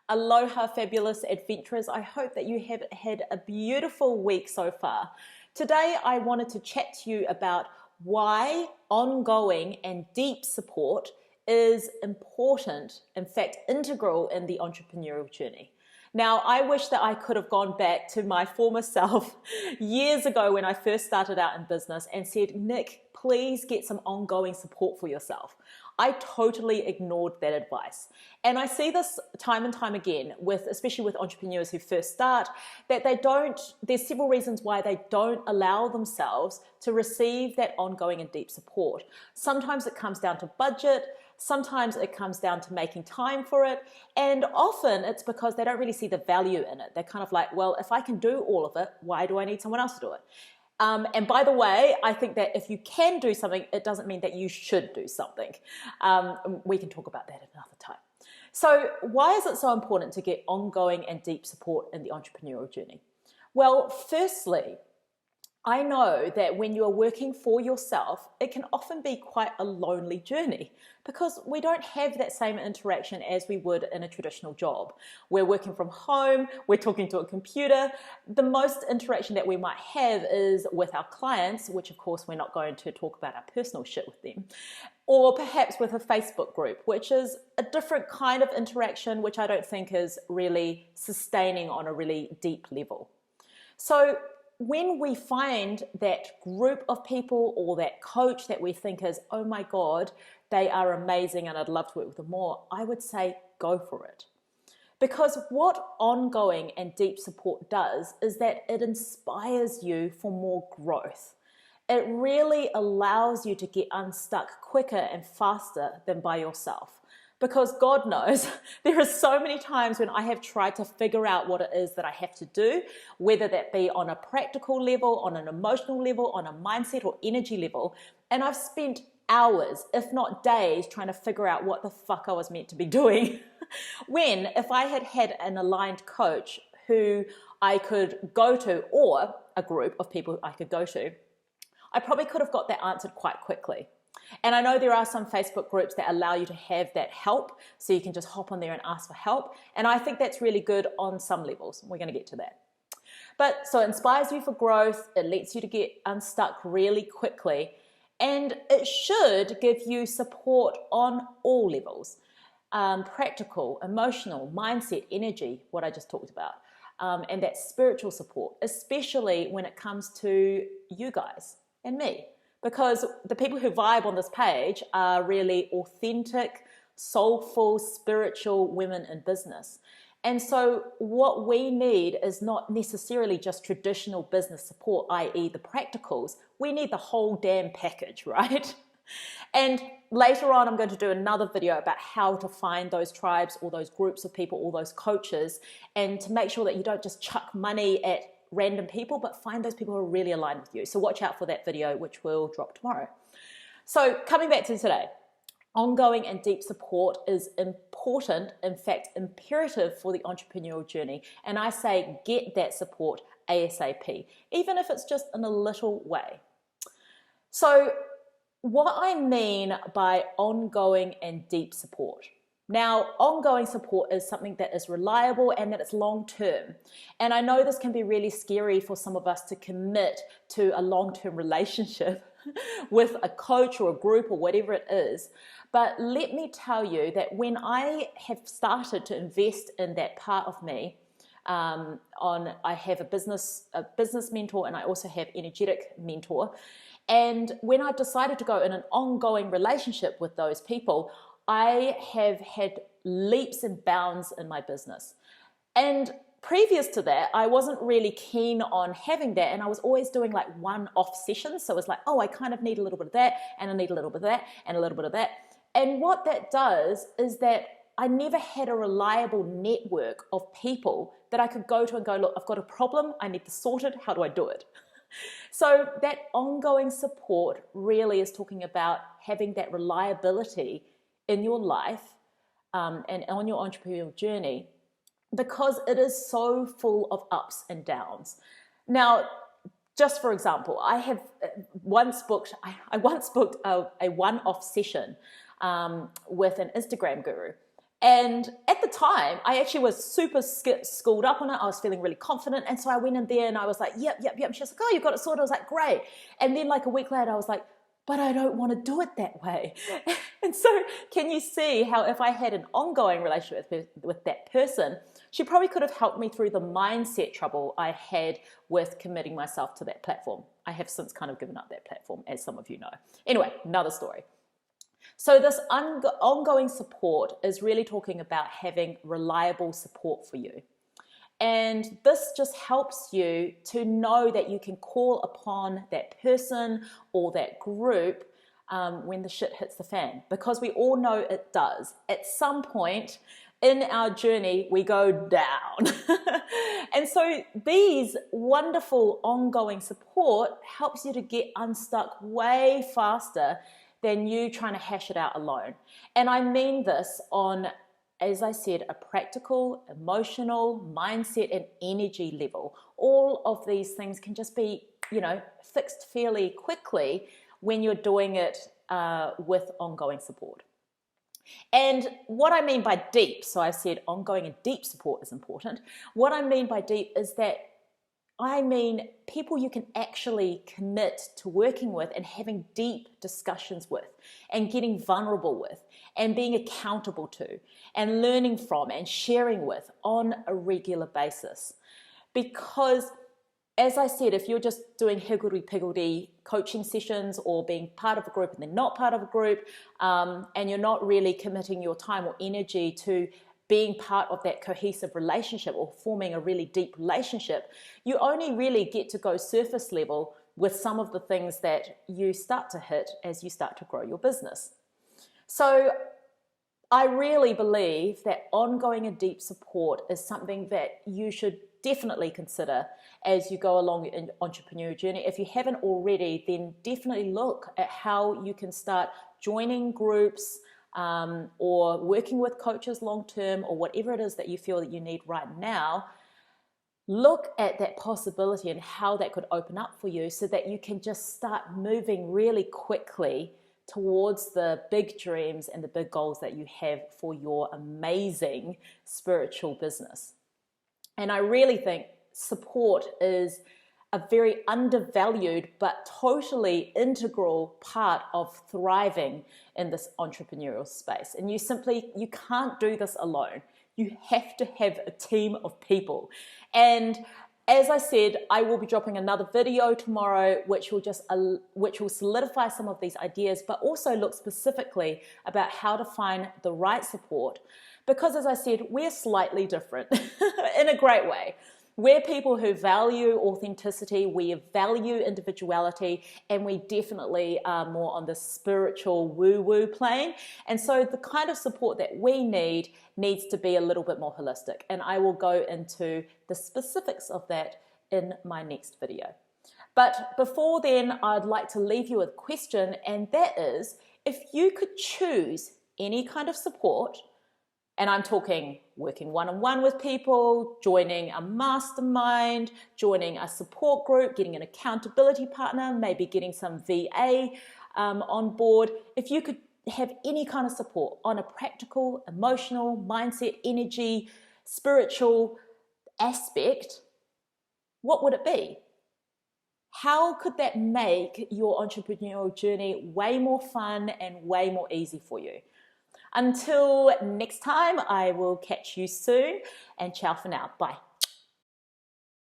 Aloha, fabulous adventurers. I hope that you have had a beautiful week so far. Today, I wanted to chat to you about why ongoing and deep support is important, in fact, integral in the entrepreneurial journey. Now, I wish that I could have gone back to my former self years ago when I first started out in business and said, Nick, please get some ongoing support for yourself. I totally ignored that advice. And I see this time and time again especially with entrepreneurs who first start, that there's several reasons why they don't allow themselves to receive that ongoing and deep support. Sometimes it comes down to budget. Sometimes it comes down to making time for it. And often it's because they don't really see the value in it. They're kind of like, well, if I can do all of it, why do I need someone else to do it? And by the way, I think that if you can do something, it doesn't mean that you should do something. We can talk about that another time. So why is it so important to get ongoing and deep support in the entrepreneurial journey? Well, firstly, I know that when you are working for yourself, it can often be quite a lonely journey because we don't have that same interaction as we would in a traditional job. We're working from home, we're talking to a computer. The most interaction that we might have is with our clients, which of course we're not going to talk about our personal shit with them, or perhaps with a Facebook group, which is a different kind of interaction, which I don't think is really sustaining on a really deep level. So when we find that group of people or that coach that we think is, oh my God, they are amazing and I'd love to work with them more, I would say go for it. Because what ongoing and deep support does is that it inspires you for more growth. It really allows you to get unstuck quicker and faster than by yourself. Because God knows, there are so many times when I have tried to figure out what it is that I have to do, whether that be on a practical level, on an emotional level, on a mindset or energy level, and I've spent hours, if not days, trying to figure out what the fuck I was meant to be doing. When, if I had had an aligned coach who I could go to, or a group of people I could go to, I probably could have got that answered quite quickly. And I know there are some Facebook groups that allow you to have that help, so you can just hop on there and ask for help. And I think that's really good on some levels. We're going to get to that. But so it inspires you for growth. It lets you to get unstuck really quickly. And it should give you support on all levels. Practical, emotional, mindset, energy, what I just talked about. And that spiritual support, especially when it comes to you guys and me. Because the people who vibe on this page are really authentic, soulful, spiritual women in business. And so what we need is not necessarily just traditional business support, i.e. the practicals. We need the whole damn package, right? And later on, I'm going to do another video about how to find those tribes or those groups of people or those coaches, and to make sure that you don't just chuck money at random people, but find those people who are really aligned with you. So watch out for that video, which will drop tomorrow. So coming back to today, ongoing and deep support is important, in fact, imperative for the entrepreneurial journey. And I say get that support ASAP, even if it's just in a little way. So what I mean by ongoing and deep support. Now, ongoing support is something that is reliable and that it's long-term. And I know this can be really scary for some of us to commit to a long-term relationship with a coach or a group or whatever it is. But let me tell you that when I have started to invest in that part of me, I have a business mentor, and I also have energetic mentor. And when I decided to go in an ongoing relationship with those people, I have had leaps and bounds in my business. And previous to that, I wasn't really keen on having that, and I was always doing like one-off sessions. So it was like, oh, I kind of need a little bit of that, and I need a little bit of that, and a little bit of that. And what that does is that I never had a reliable network of people that I could go to and go, look, I've got a problem, I need to sort it, how do I do it? So that ongoing support really is talking about having that reliability in your life and on your entrepreneurial journey, because it is so full of ups and downs. Now, just for example, I once booked a one-off session with an Instagram guru. And at the time, I actually was super schooled up on it. I was feeling really confident. And so I went in there and I was like, yep. And she was like, oh, you've got it sorted. I was like, great. And then like a week later, I was like, but I don't want to do it that way. And so can you see how if I had an ongoing relationship with that person, she probably could have helped me through the mindset trouble I had with committing myself to that platform. I have since kind of given up that platform, as some of you know. Anyway, another story. So this ongoing support is really talking about having reliable support for you. And this just helps you to know that you can call upon that person or that group when the shit hits the fan, because we all know it does. At some point in our journey, we go down. And so these wonderful ongoing support helps you to get unstuck way faster than you trying to hash it out alone. And I mean this on, as I said, a practical, emotional, mindset, and energy level. All of these things can just be, fixed fairly quickly when you're doing it with ongoing support. And what I mean by deep, so I said ongoing and deep support is important. What I mean by deep is that I mean people you can actually commit to working with and having deep discussions with and getting vulnerable with and being accountable to and learning from and sharing with on a regular basis. Because as I said, if you're just doing higgledy-piggledy coaching sessions or being part of a group and then not part of a group, and you're not really committing your time or energy to being part of that cohesive relationship or forming a really deep relationship, you only really get to go surface level with some of the things that you start to hit as you start to grow your business. So I really believe that ongoing and deep support is something that you should definitely consider as you go along your entrepreneurial journey. If you haven't already, then definitely look at how you can start joining groups, or working with coaches long term, or whatever it is that you feel that you need right now. Look at that possibility and how that could open up for you so that you can just start moving really quickly towards the big dreams and the big goals that you have for your amazing spiritual business. And I really think support is a very undervalued but totally integral part of thriving in this entrepreneurial space. And you can't do this alone. You have to have a team of people. And as I said, I will be dropping another video tomorrow which will solidify some of these ideas, but also look specifically about how to find the right support. Because as I said, we're slightly different in a great way. We're people who value authenticity, we value individuality, and we definitely are more on the spiritual woo-woo plane. And so the kind of support that we need needs to be a little bit more holistic. And I will go into the specifics of that in my next video. But before then, I'd like to leave you with a question, and that is, if you could choose any kind of support, and I'm talking working one-on-one with people, joining a mastermind, joining a support group, getting an accountability partner, maybe getting some VA on board. If you could have any kind of support on a practical, emotional, mindset, energy, spiritual aspect, what would it be? How could that make your entrepreneurial journey way more fun and way more easy for you? Until next time, I will catch you soon, and ciao for now. Bye.